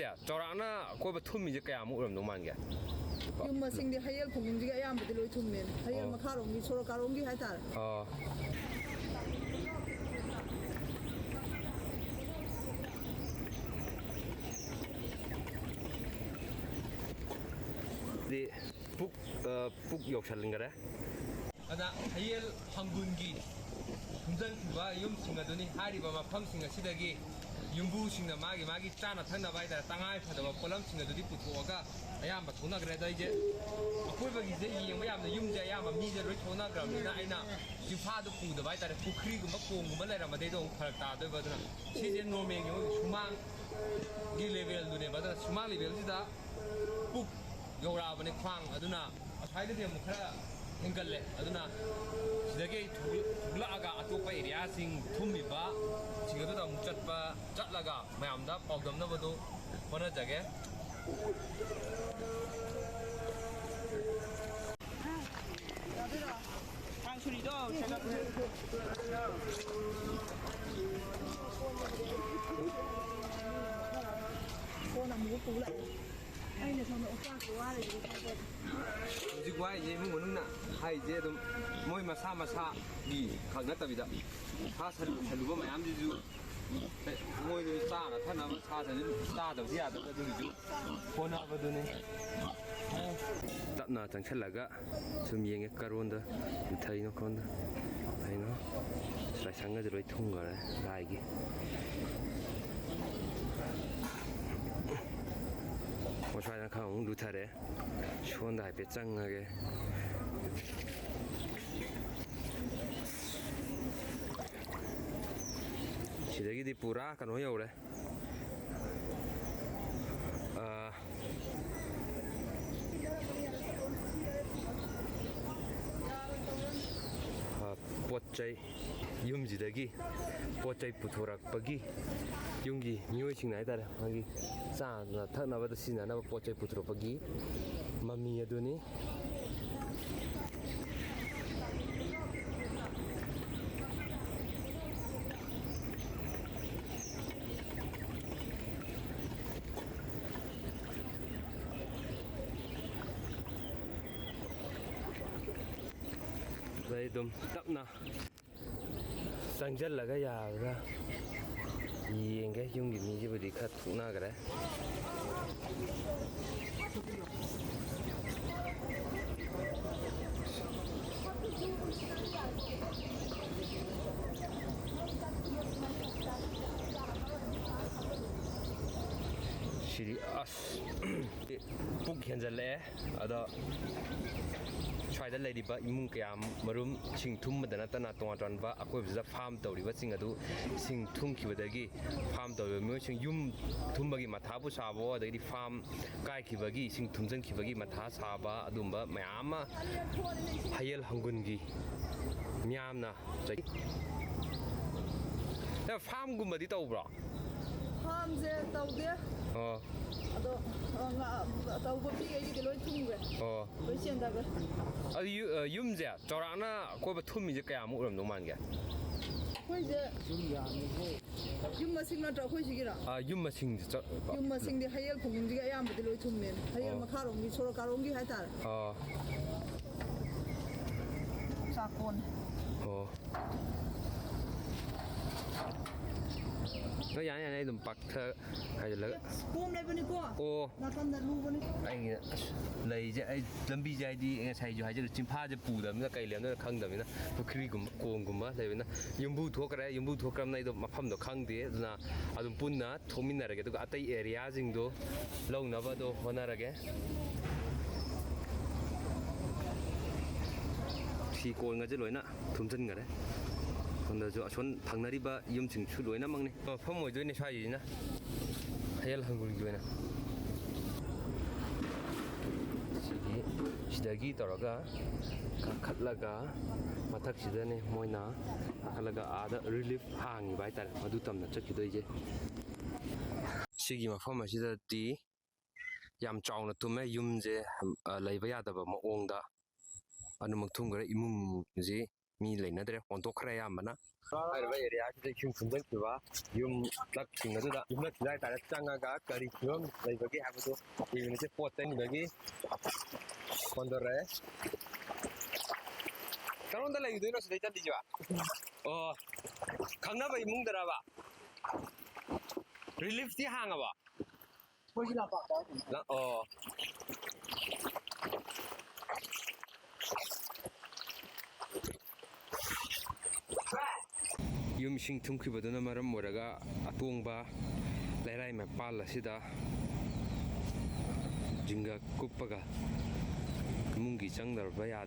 ꯌꯨꯝꯁꯦ ꯆꯥꯎꯔꯥꯛꯅ ꯑꯀꯣꯏꯕ ꯊꯨꯝꯃꯤꯁꯦ ꯀꯌꯥꯃꯨꯛ ꯑꯣꯏꯔꯝꯗꯧ ꯃꯥꯟꯒꯦ? ꯌꯨꯝ ꯃꯁꯤꯡꯗꯤ ꯍꯌꯦꯜ ꯈꯣꯡꯖꯤꯡꯁꯤꯒ ꯑꯌꯥꯝꯕꯗꯤ ꯂꯣꯏ ꯊꯨꯝꯃꯦ ꯍꯌꯦꯜ ꯃꯈꯥꯔꯣꯝꯒꯤ ꯁꯣꯔꯣꯛꯀꯥꯔꯣꯝꯒꯤ ꯍꯥꯏꯇꯥꯔꯦ ꯄꯨꯛ ꯌꯧꯁꯜꯂꯟꯈꯔꯦ ꯑꯗ ꯍꯌꯦꯜ ꯍꯪꯒꯨꯟꯒꯤ ꯊꯨꯝꯖꯤꯟꯈꯤꯕ ꯌꯨꯝꯁꯤꯡ ꯑꯗꯨꯅꯤ ꯍꯥꯏꯔꯤꯕ ꯃꯐꯝꯁꯤꯡ ꯑꯁꯤꯗꯒꯤ ꯌꯨꯝꯕꯨꯁꯤꯡꯅ ꯃꯥꯒꯤ ꯆꯥꯅ ꯊꯛꯅꯕ ꯍꯥꯏꯇꯥꯔꯦ ꯇꯉꯥꯏ ꯐꯗꯕ ꯄꯣꯠꯂꯝꯁꯤꯡ ꯑꯗꯨꯗꯤ ꯄꯨꯊꯣꯛꯑꯒ ꯑꯌꯥꯝꯕ ꯊꯣꯛꯅꯈ꯭ꯔꯦ ꯑꯗ ꯑꯩꯁꯦ ꯑꯀꯣꯏꯕꯒꯤꯁꯦ ꯌꯦꯡꯕ ꯌꯥꯝꯅ ꯌꯨꯝꯁꯦ ꯑꯌꯥꯝꯕ ꯃꯤꯁꯦ ꯂꯣꯏ ꯊꯣꯛꯅꯈ꯭ꯔꯕꯅꯤꯅ ꯑꯩꯅ ꯆꯤꯡꯐꯥꯗꯨ ꯄꯨꯗꯕ ꯍꯥꯏꯇꯥꯔꯦ ꯄꯨꯈ꯭ꯔꯤꯒꯨꯝꯕ ꯈꯣꯡꯒꯨꯝꯕ ꯂꯩꯔꯝꯕꯗꯩꯗꯣ ꯑꯃꯨꯛ ꯐꯔꯛ ꯇꯥꯗꯣꯏꯕ ꯑꯗꯨꯅ ꯁꯤꯁꯦ ꯅꯣꯔꯃꯦꯜꯒꯤ ꯃꯣꯏꯒꯤ ꯁꯨꯃꯥꯡꯒꯤ ꯂꯦꯚꯦꯜꯗꯨꯅꯦꯕ ꯑꯗꯨꯅ ꯁꯨꯃꯥꯡ ꯂꯦꯚꯦꯜꯁꯤꯗ ꯄꯨꯛ ꯌꯧꯔꯛꯑꯕꯅꯦ ꯈ꯭ꯋꯥꯡ ꯑꯗꯨꯅ ꯑꯁ꯭ꯋꯥꯏꯗꯗꯤ ꯑꯃꯨꯛ ꯈꯔ ꯍꯦꯟꯒꯠꯂꯦ ꯑꯗꯨꯅ ꯁꯤꯗꯒꯤ ꯊꯣꯛꯂꯛꯑꯒ ꯑꯇꯣꯞꯄ ꯑꯦꯔꯤꯌꯥꯁꯤꯡ ꯊꯨꯝꯃꯤꯕ ꯁꯤꯡ ꯑꯗꯨꯗ ꯑꯃꯨꯛ ꯆꯠꯂꯒ ꯃꯌꯥꯝꯗ ꯄꯥꯎꯗꯝꯅꯕꯗꯨ ꯍꯣꯠꯅꯖꯒꯦ 탕수리도 ꯑꯩꯅ ꯁꯣꯝꯗ ꯑꯣꯛꯆꯥꯛꯀꯤ ꯋꯥꯔꯤꯁꯤ ꯍꯧꯖꯤꯛ ꯋꯥꯏꯁꯦ ꯏꯃꯨꯡ ꯃꯅꯨꯡꯅ ꯍꯥꯏꯁꯦ ꯑꯗꯨꯝ ꯃꯣꯏ ꯃꯁꯥ ꯃꯁꯥꯒꯤ ꯈꯛ ꯅꯠꯇꯕꯤꯗ ꯁꯥ ꯁꯜꯂꯨꯕ ꯃꯌꯥꯝꯁꯤꯁꯨ ꯃꯣꯏꯗꯨ ꯆꯥꯅ ꯊꯛꯅꯕ ꯁꯥ ꯁꯟ ꯆꯥꯗꯕꯗꯤ ꯌꯥꯗꯕ ꯑꯗꯨꯒꯤꯁꯨ ꯍꯣꯠꯅꯕꯗꯨꯅꯤ ꯇꯞꯅ ꯆꯪꯁꯜꯂꯒ ꯁꯨꯝ ꯌꯦꯡꯉꯦ ꯀꯔꯣꯟꯗ ꯊꯩꯅꯣ ꯀꯔꯣꯟꯗ ꯊꯩꯅꯣ ꯂꯥꯏꯁꯪꯒꯁꯦ ꯂꯣꯏ ꯊꯨꯡꯈꯔꯦ ꯂꯥꯏꯒꯤ ꯁ꯭ꯋꯥꯏꯗ ꯈꯔ ꯑꯃꯨꯛ ꯂꯨꯊꯔꯦ ꯁꯣꯟꯗ ꯍꯥꯏꯐꯦꯠ ꯆꯪꯉꯒꯦ ꯁꯤꯗꯒꯤꯗꯤ ꯄꯨꯔꯥ ꯀꯩꯅꯣ ꯌꯧꯔꯦ ꯄꯣꯠ ꯆꯩ ꯌꯨꯝꯁꯤꯗꯒꯤ ꯄꯣꯠ ꯆꯩ ꯄꯨꯊꯣꯔꯛꯄꯒꯤ ꯌꯨꯝꯒꯤ ꯃꯤꯑꯣꯏꯁꯤꯡꯅ ꯍꯥꯏꯇꯥꯔꯦ ꯃꯥꯒꯤ ꯆꯥꯅ ꯊꯛꯅꯕꯗ ꯁꯤꯖꯤꯟꯅꯅꯕ ꯄꯣꯠ ꯆꯩ ꯄꯨꯊꯣꯔꯛꯄꯒꯤ ꯃꯃꯤ ꯑꯗꯨꯅꯤ ꯑꯗꯩ ꯑꯗꯨꯝ ꯇꯞꯅ ꯆꯪꯁꯤꯜꯂꯒ ꯌꯥꯔꯒ ꯌꯦꯡꯒꯦ ꯌꯨꯝꯒꯤ ꯃꯤꯁꯤꯕꯨꯗꯤ ꯈꯔ ꯊꯣꯛꯅꯈ꯭ꯔꯦ ꯁꯤꯗꯤ ꯑꯁ ꯄꯨꯛ ꯍꯦꯟꯖꯜꯂꯛꯑꯦ ꯑꯗꯣ ꯁ꯭ꯋꯥꯏꯗ ꯂꯩꯔꯤꯕ ꯏꯃꯨꯡ ꯀꯌꯥ ꯃꯔꯨꯝ ꯏꯁꯤꯡ ꯊꯨꯝꯕꯗ ꯅꯠꯇꯅ ꯇꯣꯉꯥꯟ ꯇꯣꯉꯥꯟꯕ ꯑꯀꯣꯏꯕꯁꯤꯗ ꯐꯥꯝ ꯇꯧꯔꯤꯕꯁꯤꯡ ꯑꯗꯨ ꯏꯁꯤꯡ ꯊꯨꯝꯈꯤꯕꯗꯒꯤ ꯐꯥꯝ ꯇꯧꯔꯤꯕ ꯃꯤꯑꯣꯏꯁꯤꯡ ꯌꯨꯝ ꯊꯨꯝꯕꯒꯤ ꯃꯊꯥꯕꯨ ꯁꯥꯕꯣ ꯑꯗꯒꯤꯗꯤ ꯐꯥꯝ ꯀꯥꯏꯈꯤꯕꯒꯤ ꯏꯁꯤꯡ ꯊꯨꯝꯖꯤꯟꯈꯤꯕꯒꯤ ꯃꯊꯥ ꯁꯥꯕ ꯑꯗꯨꯝꯕ ꯃꯌꯥꯝ ꯑꯃ ꯍꯌꯦꯜ ꯍꯪꯒꯨꯟꯒꯤ ꯃꯤꯌꯥꯝꯅ ꯐꯥꯝꯒꯨꯝꯕꯗꯤ ꯇꯧꯕ꯭ꯔꯣ? ꯐꯥꯝꯁꯦ ꯇꯧꯗꯦ ꯑꯗꯣ ꯇꯧꯕ ꯃꯤꯈꯩꯒꯤꯗꯤ ꯂꯣꯏ ꯊꯨꯝꯈ꯭ꯔꯦ ꯂꯣꯏ ꯆꯦꯟꯊꯈ꯭ꯔꯦ ꯑꯗꯨ ꯌꯨꯝꯁꯦ ꯆꯥꯎꯔꯥꯛꯅ ꯑꯀꯣꯏꯕ ꯊꯨꯝꯃꯤꯁꯦ ꯀꯌꯥꯃꯨꯛ ꯑꯣꯏꯔꯝꯗꯧ ꯃꯥꯟꯒꯦ? ꯑꯩꯈꯣꯏꯁꯦ ꯌꯨꯝ ꯃꯁꯤꯡ ꯅꯠꯇ꯭ꯔꯣ ꯑꯩꯈꯣꯏ ꯁꯤꯒꯤꯔꯣ? ꯌꯨꯝ ꯃꯁꯤꯡꯁꯦ ꯌꯨꯝ ꯃꯁꯤꯡꯗꯤ ꯍꯌꯦꯜ ꯈꯣꯡꯖꯤꯡꯁꯤꯒ ꯑꯌꯥꯝꯕꯗꯤ ꯂꯣꯏ ꯊꯨꯝꯃꯦ ꯍꯌꯦꯜ ꯃꯈꯥꯔꯣꯝꯒꯤ ꯁꯣꯔꯣꯛꯀꯥꯔꯣꯝꯒꯤ ꯍꯥꯏꯇꯥꯔꯦ ꯆꯥꯛꯀꯣꯟ ꯌꯥꯅꯤ ꯌꯥꯅꯤ ꯑꯗꯨꯝ ꯄꯥꯛꯊ ꯍꯥꯏꯖꯤꯜꯂꯒ ꯀꯣꯝ ꯂꯩꯕꯅꯤꯀꯣ ꯅꯥꯀꯟꯗ ꯂꯨꯕꯅꯤ ꯑꯩꯒꯤ ꯂꯩꯁꯦ ꯑꯩ ꯂꯝꯕꯤꯁꯦ ꯍꯥꯏꯗꯤ ꯉꯁꯥꯏꯁꯨ ꯍꯥꯏꯖꯔꯦ ꯆꯤꯡꯐꯥꯁꯦ ꯄꯨꯗꯕꯅꯤꯅ ꯀꯩ ꯂꯩꯔꯝꯗꯣꯏꯅꯣ ꯈꯪꯗꯕꯅꯤꯅ ꯄꯨꯈ꯭ꯔꯤꯒꯨꯝꯕ ꯀꯣꯝꯒꯨꯝꯕ ꯂꯩꯕꯅꯤꯅ ꯌꯨꯝꯕꯨ ꯊꯣꯛꯈ꯭ꯔꯕꯅꯤꯅ ꯑꯩꯗꯣ ꯃꯐꯝꯗꯣ ꯈꯪꯗꯦ ꯑꯗꯨꯅ ꯑꯗꯨꯝ ꯄꯨꯟꯅ ꯊꯣꯛꯃꯤꯟꯅꯔꯒꯦ ꯑꯗꯨꯒ ꯑꯇꯩ ꯑꯦꯔꯤꯌꯥꯁꯤꯡꯗꯣ ꯂꯧꯅꯕꯗꯣ ꯍꯣꯠꯅꯔꯒꯦ ꯁꯤ ꯀꯣꯟꯒꯁꯦ ꯂꯣꯏꯅ ꯊꯨꯝꯖꯤꯟꯈꯔꯦ ꯁꯣꯝꯗꯁꯨ ꯑꯁꯣꯝ ꯊꯪꯅꯔꯤꯕ ꯌꯨꯝꯁꯤꯡꯁꯨ ꯂꯣꯏꯅꯃꯛꯅꯤ ꯃꯐꯝ ꯑꯣꯏꯗꯣꯏꯅꯦ ꯁ꯭ꯋꯥꯏꯁꯤꯅ ꯍꯌꯦꯜ ꯍꯪꯒꯨꯟꯒꯤ ꯑꯣꯏꯅ ꯁꯤꯗꯒꯤ ꯇꯧꯔꯒ ꯀꯥꯈꯠꯂꯒ ꯃꯊꯛꯁꯤꯗꯅꯦ ꯃꯣꯏꯅ ꯀꯥꯈꯠꯂꯒ ꯑꯥꯗ ꯔꯤꯂꯤꯐ ꯍꯥꯡꯉꯤꯕ ꯍꯥꯏꯇꯥꯔꯦ ꯃꯗꯨ ꯇꯝꯅ ꯆꯠꯈꯤꯗꯣꯏꯁꯦ ꯁꯤꯒꯤ ꯃꯐꯝ ꯑꯁꯤꯗꯗꯤ ꯌꯥꯝ ꯆꯥꯎꯅ ꯊꯨꯝꯃꯦ ꯌꯨꯝꯁꯦ ꯂꯩꯕ ꯌꯥꯗꯕ ꯃꯑꯣꯡꯗ ꯑꯗꯨꯃꯛ ꯊꯨꯝꯈ꯭ꯔꯦ ꯏꯃꯨꯡꯁꯤ ꯃꯤ ꯂꯩꯅꯗ꯭ꯔꯦ ꯍꯣꯟꯗꯣꯛꯈ꯭ꯔꯦ ꯑꯌꯥꯝꯕꯅ ꯍꯥꯏꯔꯤꯕ ꯑꯦꯔꯤꯌꯥꯁꯤꯗ ꯏꯁꯤꯡ ꯊꯨꯝꯖꯤꯟꯈꯤꯕ ꯌꯨꯝꯂꯛꯁꯤꯡ ꯑꯗꯨꯗ ꯌꯨꯝꯂꯛꯁꯤꯗ ꯍꯥꯏꯇꯥꯔꯦ ꯆꯪꯉꯒ ꯀꯔꯤ ꯐꯤꯕꯝ ꯂꯩꯕꯒꯦ ꯍꯥꯏꯕꯗꯨ ꯌꯦꯡꯉꯤꯁꯦ ꯄꯣꯠ ꯆꯩꯅꯤꯕꯒꯤ ꯍꯣꯟꯗꯣꯔꯛꯑꯦ ꯀꯔꯣꯝꯗ ꯂꯩꯗꯣꯏꯅꯣ ꯁꯤꯗꯩ ꯆꯠꯂꯤꯁꯤꯕ ꯑꯣ ꯈꯪꯅꯕ ꯏꯃꯨꯡꯗꯔꯕ ꯔꯤꯂꯤꯐꯇꯤ ꯍꯥꯡꯉꯕ ꯑꯩꯈꯣꯏꯒꯤ ꯂꯝꯄꯥꯛꯇ ꯑꯣ ꯌꯨꯝꯁꯤꯡ ꯊꯨꯝꯈꯤꯕꯗꯨꯅ ꯃꯔꯝ ꯑꯣꯏꯔꯒ ꯑꯇꯣꯡꯕ ꯂꯩꯔꯥꯏ ꯃꯄꯥꯜ ꯑꯁꯤꯗ ꯖꯤꯡꯒ ꯀꯨꯞꯄꯒ ꯏꯃꯨꯡꯒꯤ ꯆꯪꯗꯕ ꯌꯥꯗꯦ